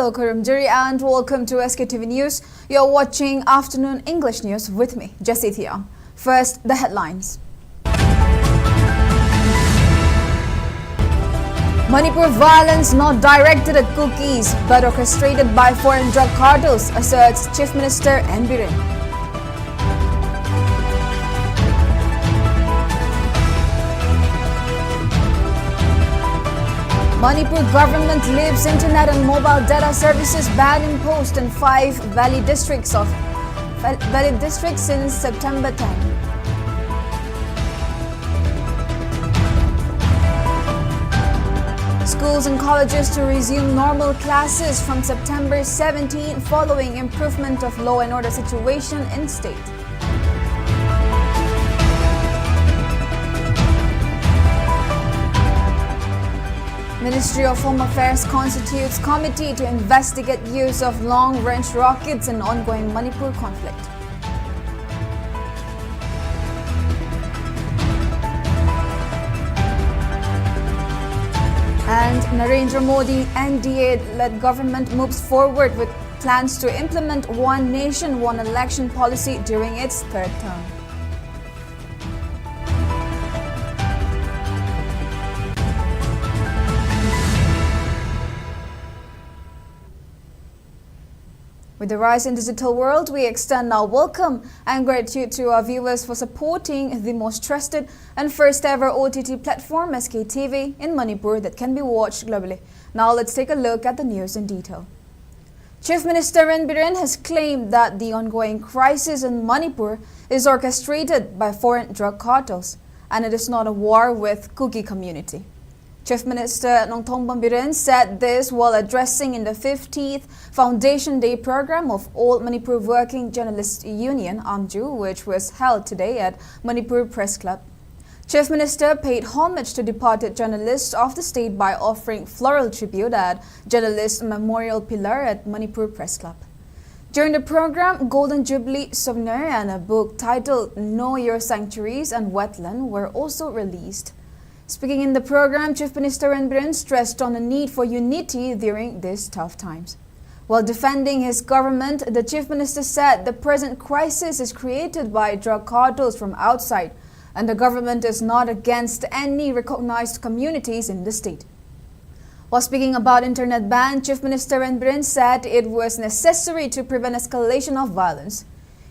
Hello, Karamjiri, and welcome to Sktv'S News. You're watching Afternoon English News with me, Jessie Thiong. First, the headlines. Manipur violence not directed at cookies, but orchestrated by foreign drug cartels, asserts Chief Minister N. Biren. Manipur government leaves internet and mobile data services ban imposed in 5 valley districts since September 10. Schools and colleges to resume normal classes from September 17 following improvement of law and order situation in state. Ministry of Home Affairs constitutes committee to investigate use of long-range rockets in ongoing Manipur conflict. And Narendra Modi NDA-led government moves forward with plans to implement one nation, one election policy during its third term. With the rise in digital world, we extend our welcome and gratitude to our viewers for supporting the most trusted and first ever OTT platform, Sktv'S, in Manipur that can be watched globally. Now let's take a look at the news in detail. Chief Minister N. Biren has claimed that the ongoing crisis in Manipur is orchestrated by foreign drug cartels and it is not a war with Kuki community. Chief Minister Nongthongban Biren said this while addressing in the 50th Foundation Day program of All Manipur Working Journalists Union, AMJU, which was held today at Manipur Press Club. Chief Minister paid homage to departed journalists of the state by offering floral tribute at Journalist Memorial Pillar at Manipur Press Club. During the program, Golden Jubilee souvenir and a book titled Know Your Sanctuaries and Wetland were also released. Speaking in the program, Chief Minister N. Biren stressed on the need for unity during these tough times. While defending his government, the Chief Minister said the present crisis is created by drug cartels from outside and the government is not against any recognized communities in the state. While speaking about internet ban, Chief Minister N. Biren said it was necessary to prevent escalation of violence.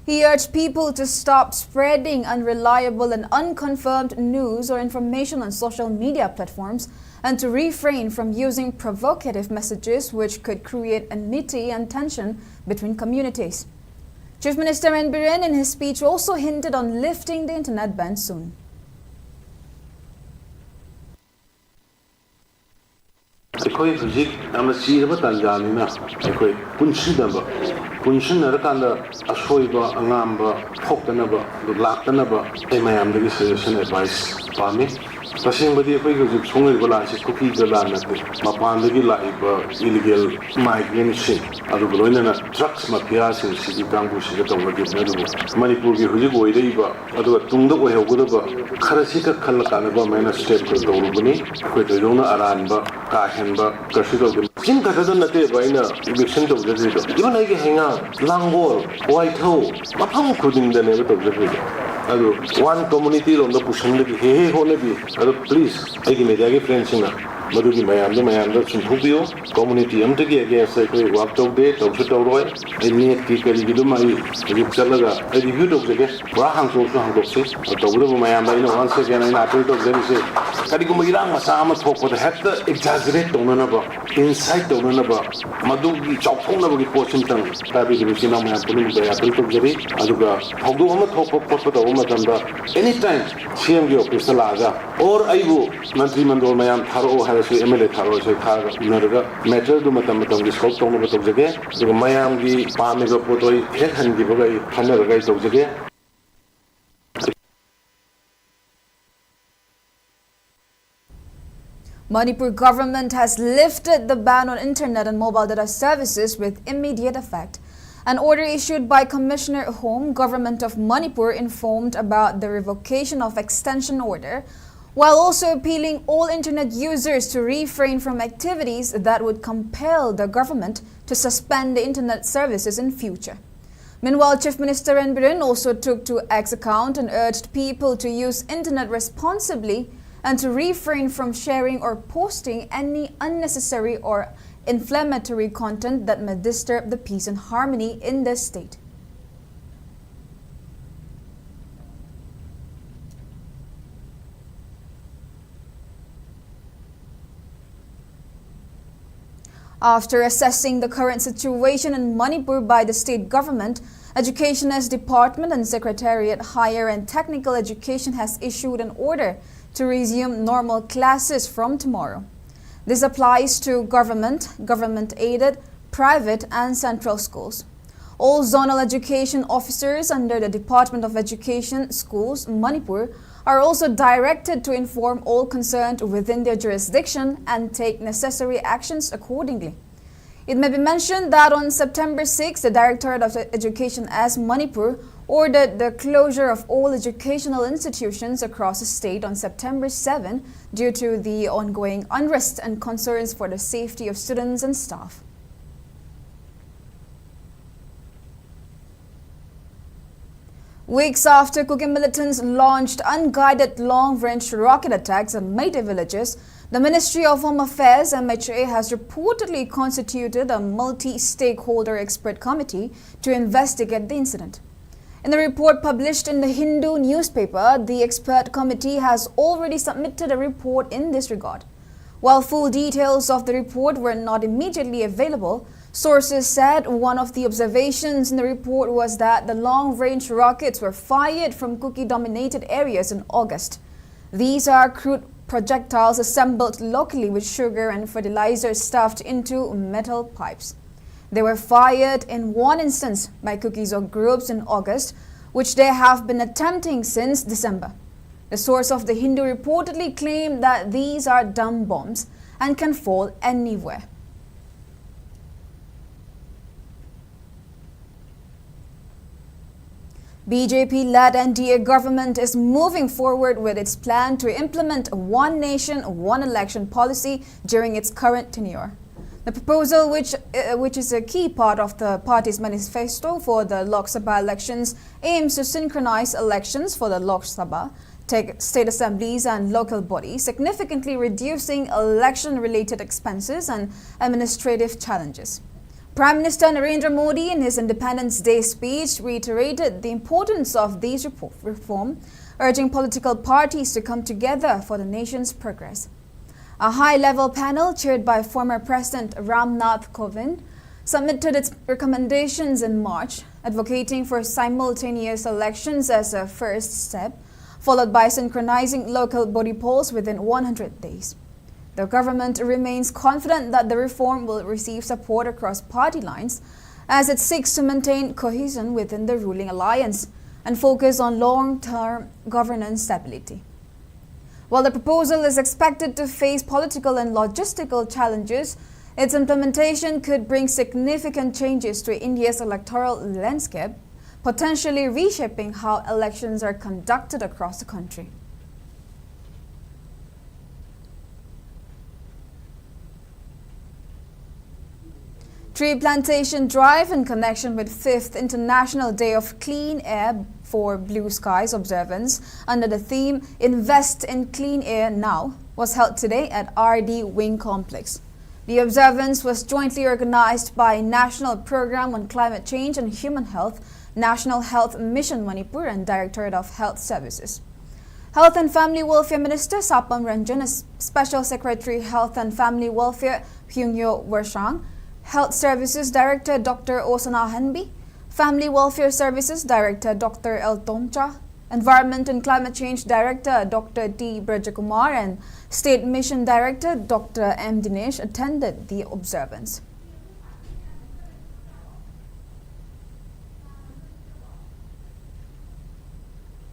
He urged people to stop spreading unreliable and unconfirmed news or information on social media platforms and to refrain from using provocative messages which could create enmity and tension between communities. Chief Minister N. Biren in his speech also hinted on lifting the internet ban soon. Punshinarkanda Ashoiba, Angamba, Hokanaba, Lakanaba, Emayam suggestion advice Pami. Passing with the equation Sungai Golansi, Cookie Galana, Mapandagi Laiba, illegal migration, Aduloina, trucks, Mapias, and City Bambus, Manipur, Hugo, Adu Tunda, Wahaba, Karasika Kalakanaba, Mana State, Dolbani, Quetona, Aranba, Kahenba, Kashito. Jim Katana, Vaina, eviction of the river. Even I hang out, long wall, white hole, Mapam couldn't the never of the river. One community on the Pushanda, hey, Honabi, please, I give me the friends in Maduki Mayanda, Mayanda, Sumpubio, community Amtaki against a walked out day, Tokshito Roy, and near Kikaduma, Salaga, a review of the guest, Braham also Hankosis, a Tobu Mayanda, once again, and I told them, say, Kadikumirang Masama talk for the Hector, exaggerate on another, inside on another, Maduki, Chopona reporting tongue, Tabi, Vicina, Mayapulim, the Apple of the Ray, Aduga, Hogoma talk of the Omatanda, anytime, CMG of Cristalaga, or Ivo, Mantriman Mayam, Taro has Emily Taro, Narga, Metal, do Matamatam, the scope of the game, the Mayam, the Pamigo Potoi, head and give away 100 guys of the game. Manipur government has lifted the ban on internet and mobile data services with immediate effect. An order issued by Commissioner Home Government of Manipur informed about the revocation of extension order while also appealing all internet users to refrain from activities that would compel the government to suspend the internet services in future. Meanwhile, Chief Minister N. Biren also took to X account and urged people to use internet responsibly and to refrain from sharing or posting any unnecessary or inflammatory content that may disturb the peace and harmony in the state. After assessing the current situation in Manipur by the state government, Education's Department and Secretariat Higher and Technical Education has issued an order to resume normal classes from tomorrow. This applies to government-aided, private and central schools. All zonal education officers under the Department of Education Schools, Manipur, are also directed to inform all concerned within their jurisdiction and take necessary actions accordingly. It may be mentioned that on September 6, the Directorate of Education as Manipur ordered the closure of all educational institutions across the state on September 7 due to the ongoing unrest and concerns for the safety of students and staff. Weeks after Kuki militants launched unguided long-range rocket attacks on Meitei villages, the Ministry of Home Affairs (MHA) has reportedly constituted a multi-stakeholder expert committee to investigate the incident. In a report published in the Hindu newspaper, the expert committee has already submitted a report in this regard. While full details of the report were not immediately available, sources said one of the observations in the report was that the long-range rockets were fired from Kuki-dominated areas in August. These are crude projectiles assembled locally with sugar and fertilizer stuffed into metal pipes. They were fired in one instance by Kukis or groups in August, which they have been attempting since December. The source of the Hindu reportedly claimed that these are dumb bombs and can fall anywhere. BJP-led NDA government is moving forward with its plan to implement a one nation, one election policy during its current tenure. The proposal, which is a key part of the party's manifesto for the Lok Sabha elections, aims to synchronize elections for the Lok Sabha, state assemblies and local bodies, significantly reducing election-related expenses and administrative challenges. Prime Minister Narendra Modi, in his Independence Day speech, reiterated the importance of these reform, urging political parties to come together for the nation's progress. A high-level panel chaired by former President Ram Nath Kovind submitted its recommendations in March, advocating for simultaneous elections as a first step, followed by synchronizing local body polls within 100 days. The government remains confident that the reform will receive support across party lines as it seeks to maintain cohesion within the ruling alliance and focus on long-term governance stability. While the proposal is expected to face political and logistical challenges, its implementation could bring significant changes to India's electoral landscape, potentially reshaping how elections are conducted across the country. Tree plantation drive in connection with 5th International Day of Clean Air for Blue Skies observance under the theme Invest in Clean Air Now was held today at RD Wing Complex. The observance was jointly organized by National Program on Climate Change and Human Health, National Health Mission Manipur and Directorate of Health Services. Health and Family Welfare Minister Sapam Ranjan, Special Secretary Health and Family Welfare Hyungyo Warshang, Health Services Director Dr. Osana Hanbi, Family Welfare Services Director Dr. L. Tomcha, Environment and Climate Change Director Dr. D. Brajakumar and State Mission Director Dr. M. Dinesh attended the observance.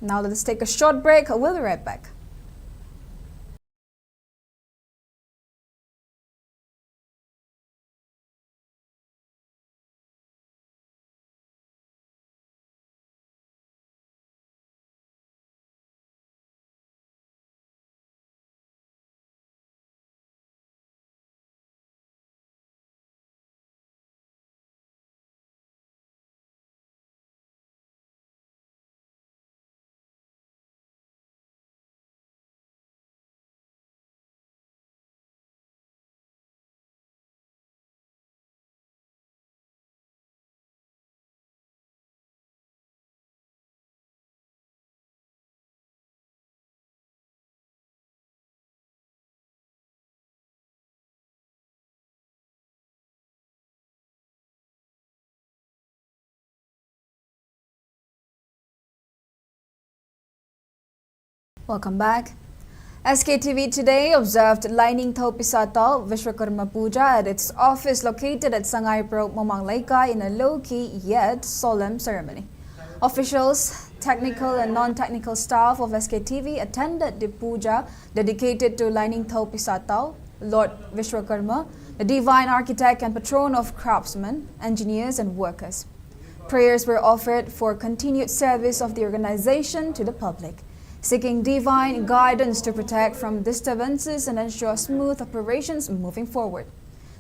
Now let us take a short break. We'll be right back. Welcome back. SKTV today observed Lining Pisatao Vishwakarma Puja at its office located at Sangay Pro, Mamanglayka in a low-key yet solemn ceremony. Officials, technical and non-technical staff of SKTV attended the puja dedicated to Lining Pisatao, Lord Vishwakarma, the divine architect and patron of craftsmen, engineers and workers. Prayers were offered for continued service of the organization to the public, seeking divine guidance to protect from disturbances and ensure smooth operations moving forward.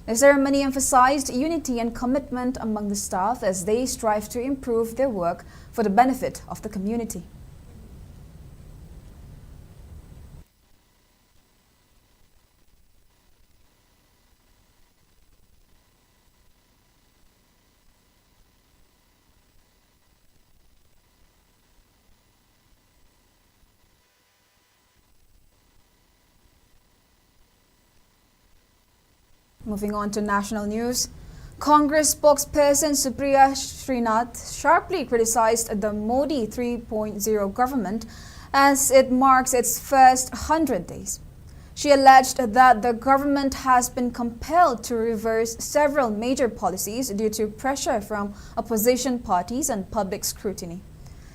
The ceremony emphasized unity and commitment among the staff as they strive to improve their work for the benefit of the community. Moving on to national news, Congress spokesperson Supriya Srinath sharply criticized the Modi 3.0 government as it marks its first 100 days. She alleged that the government has been compelled to reverse several major policies due to pressure from opposition parties and public scrutiny.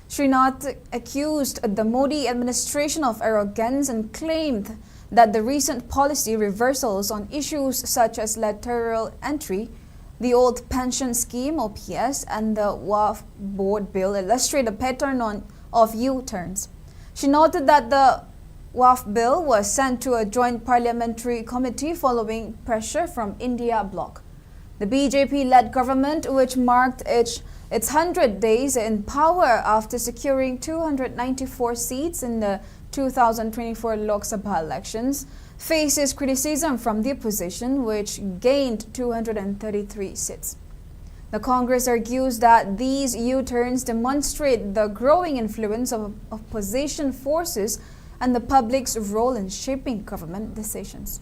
Srinath accused the Modi administration of arrogance and claimed that the recent policy reversals on issues such as lateral entry, the old pension scheme OPS, and the WAF board bill illustrate a pattern of U-turns. She noted that the WAF bill was sent to a joint parliamentary committee following pressure from India bloc. The BJP-led government, which marked its 100 days in power after securing 294 seats in the 2024 Lok Sabha elections, faces criticism from the opposition, which gained 233 seats. The Congress argues that these U-turns demonstrate the growing influence of opposition forces and the public's role in shaping government decisions.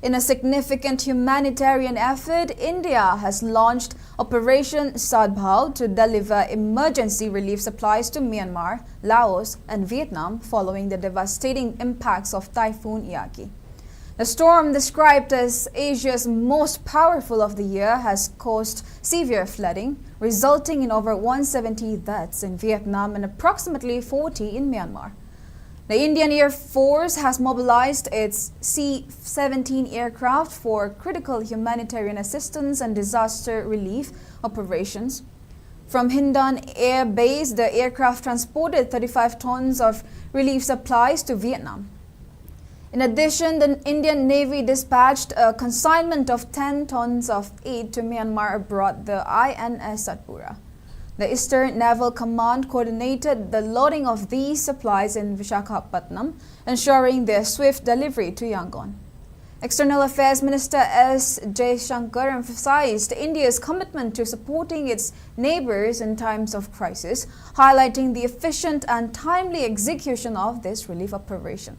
In a significant humanitarian effort, India has launched Operation Sadbhav to deliver emergency relief supplies to Myanmar, Laos and Vietnam following the devastating impacts of Typhoon Yagi. The storm, described as Asia's most powerful of the year, has caused severe flooding, resulting in over 170 deaths in Vietnam and approximately 40 in Myanmar. The Indian Air Force has mobilized its C-17 aircraft for critical humanitarian assistance and disaster relief operations. From Hindon Air Base, the aircraft transported 35 tons of relief supplies to Vietnam. In addition, the Indian Navy dispatched a consignment of 10 tons of aid to Myanmar aboard the INS Satpura. The Eastern Naval Command coordinated the loading of these supplies in Vishwakarma, ensuring their swift delivery to Yangon. External Affairs Minister S. Jaishankar emphasized India's commitment to supporting its neighbors in times of crisis, highlighting the efficient and timely execution of this relief operation.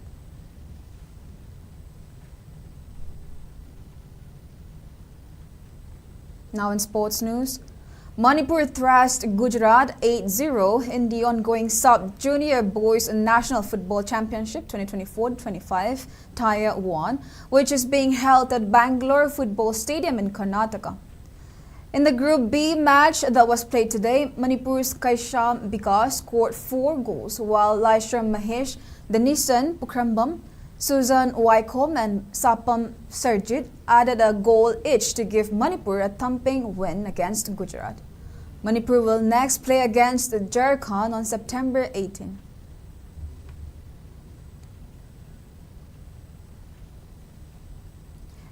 Now in sports news, Manipur thrashed Gujarat 8-0 in the ongoing Sub-Junior Boys National Football Championship 2024-25 Tier 1, which is being held at Bangalore Football Stadium in Karnataka. In the Group B match that was played today, Manipur's Kaisham Bikas scored 4 goals, while Laishram Mahesh, Denisan Pukrambam, Susan Waikom and Sapam Serjit added a goal each to give Manipur a thumping win against Gujarat. Manipur will next play against Jharkhand on September 18.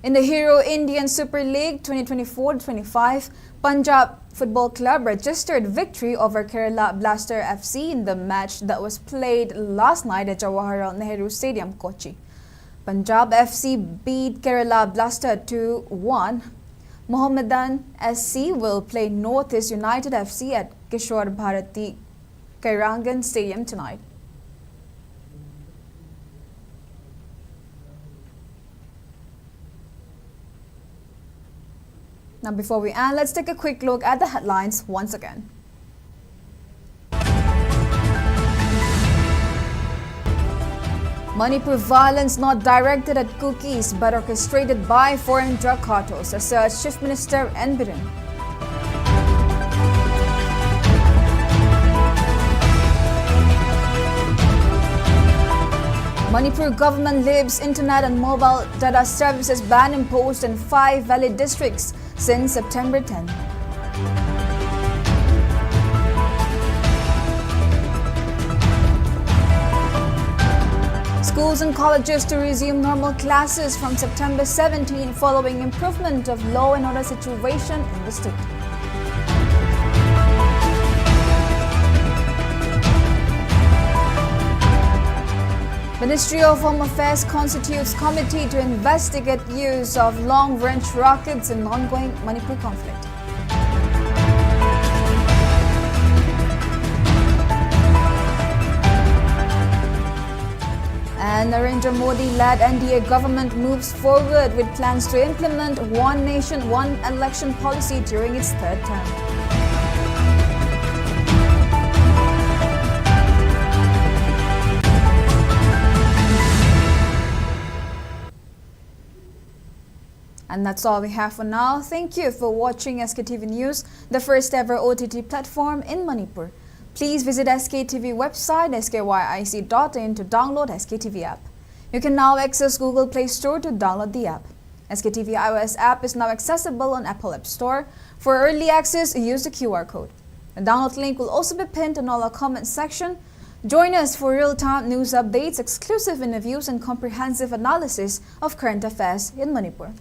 In the Hero Indian Super League 2024-25, Punjab Football Club registered victory over Kerala Blaster FC in the match that was played last night at Jawaharlal Nehru Stadium, Kochi. Punjab FC beat Kerala Blaster 2-1. Mohammedan SC will play North East United FC at Kishore Bharati Kairangan Stadium tonight. Now before we end, let's take a quick look at the headlines once again. Manipur violence not directed at cookies but orchestrated by foreign drug cartels, asserts Chief Minister N. Biren. Manipur government leaves internet and mobile data services ban imposed in 5 valley districts since September 10. Schools and colleges to resume normal classes from September 17 following improvement of law and order situation in the state. Ministry of Home Affairs constitutes committee to investigate use of long-range rockets in ongoing Manipur conflict. And Narendra Modi-led NDA government moves forward with plans to implement one nation, one election policy during its third term. And that's all we have for now. Thank you for watching SKTV News, the first ever OTT platform in Manipur. Please visit SKTV website skyic.in to download SKTV app. You can now access Google Play Store to download the app. SKTV iOS app is now accessible on Apple App Store. For early access, use the QR code. The download link will also be pinned in all our comment section. Join us for real-time news updates, exclusive interviews, and comprehensive analysis of current affairs in Manipur.